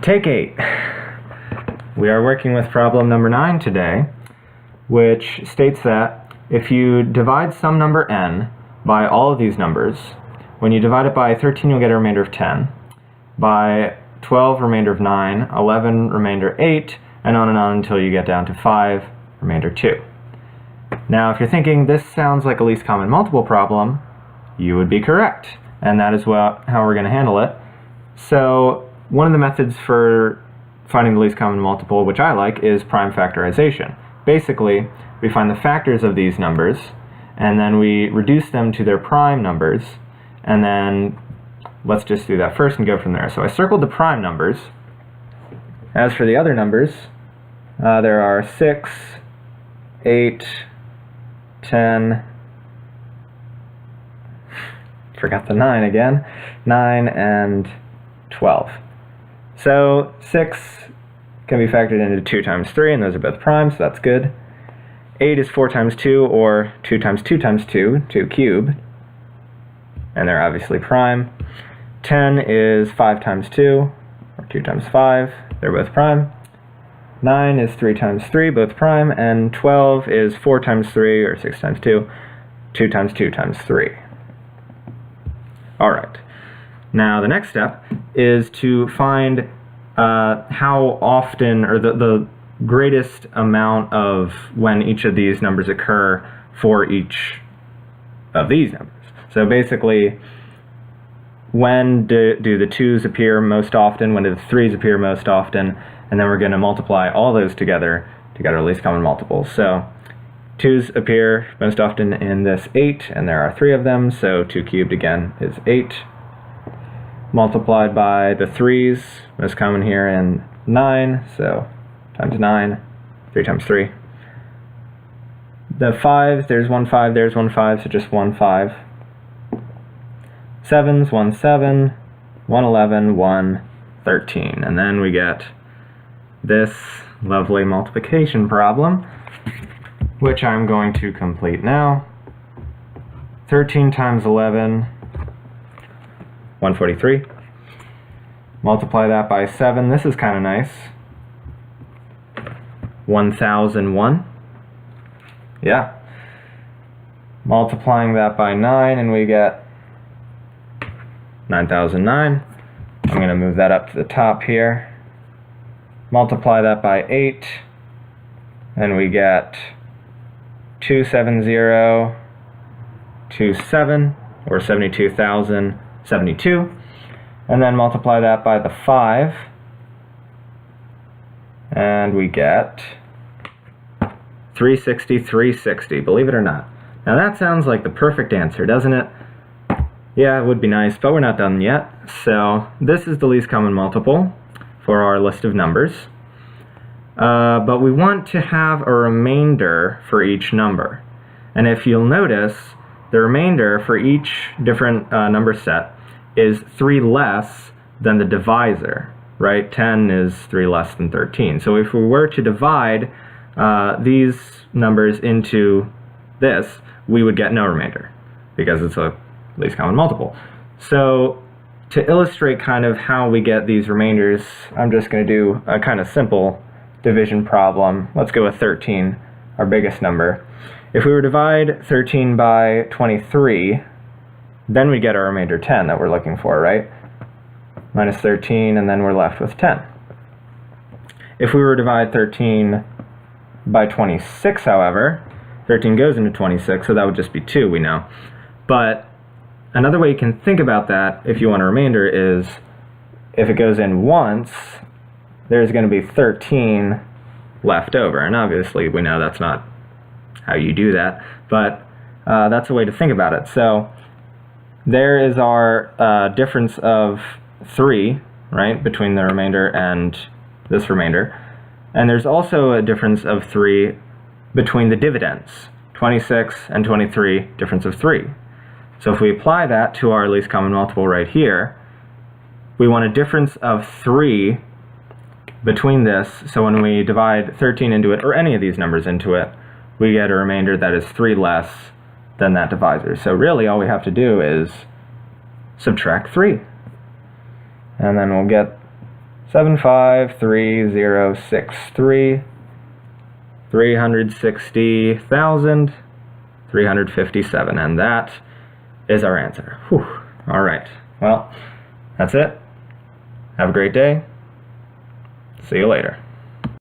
Take 8. We are working with problem number 9 today, which states that if you divide some number n by all of these numbers, when you divide it by 13 you'll get a remainder of 10, by 12 remainder of 9, 11 remainder 8, and on until you get down to 5 remainder 2. Now if you're thinking this sounds like a least common multiple problem, you would be correct, and that is how we're going to handle it. So one of the methods for finding the least common multiple, which I like, is prime factorization. Basically, we find the factors of these numbers, and then we reduce them to their prime numbers, and then let's just do that first and go from there. So I circled the prime numbers. As for the other numbers, there are 6, 8, 10, forgot the 9 again, 9 and 12. So 6 can be factored into 2 times 3, and those are both prime, so that's good. 8 is 4 times 2, or 2 times 2 times 2, 2 cubed, and they're obviously prime. 10 is 5 times 2, or 2 times 5, they're both prime. 9 is 3 times 3, both prime, and 12 is 4 times 3, or 6 times 2, 2 times 2 times 3. Alright, now the next step is to find how often, or the greatest amount of when each of these numbers occur for each of these numbers. So basically, when do the 2's appear most often, when do the 3's appear most often, and then we're going to multiply all those together to get our least common multiples. So 2's appear most often in this 8, and there are 3 of them, so 2 cubed again is 8. Multiplied by the 3's, most common here in 9, so times 9, 3 times 3. The 5's, there's 1 5, there's 1 5, so just 1 5. 7's, 1 7, 1 11, 1 13, and then we get this lovely multiplication problem, which I'm going to complete now. 13 times 11, 143. Multiply that by 7. This is kind of nice. 1001. Yeah. Multiplying that by 9, and we get 9009. I'm going to move that up to the top here. Multiply that by 8, and we get 27027, or 72,072. And then multiply that by the 5, and we get 360, believe it or not. Now that sounds like the perfect answer, doesn't it? Yeah, it would be nice, but we're not done yet. So this is the least common multiple for our list of numbers. But we want to have a remainder for each number. And if you'll notice, the remainder for each different number set is 3 less than the divisor, right? 10 is 3 less than 13. So if we were to divide these numbers into this, we would get no remainder, because it's a least common multiple. So to illustrate kind of how we get these remainders, I'm just going to do a kind of simple division problem. Let's go with 13, our biggest number. If we were to divide 13 by 23, then we get our remainder 10 that we're looking for, right? Minus 13, and then we're left with 10. If we were to divide 13 by 26, however, 13 goes into 26, so that would just be 2, we know. But another way you can think about that, if you want a remainder, is if it goes in once, there's going to be 13 left over. And obviously, we know that's not how you do that, but that's a way to think about it. So there is our difference of 3, right, between the remainder and this remainder. And there's also a difference of 3 between the dividends, 26 and 23, difference of 3. So if we apply that to our least common multiple right here, we want a difference of 3 between this, so when we divide 13 into it, or any of these numbers into it, we get a remainder that is 3 less than that divisor. So really all we have to do is subtract 3. And then we'll get 753,063, 360,357, and that is our answer. Whew. All right. Well, that's it. Have a great day. See you later.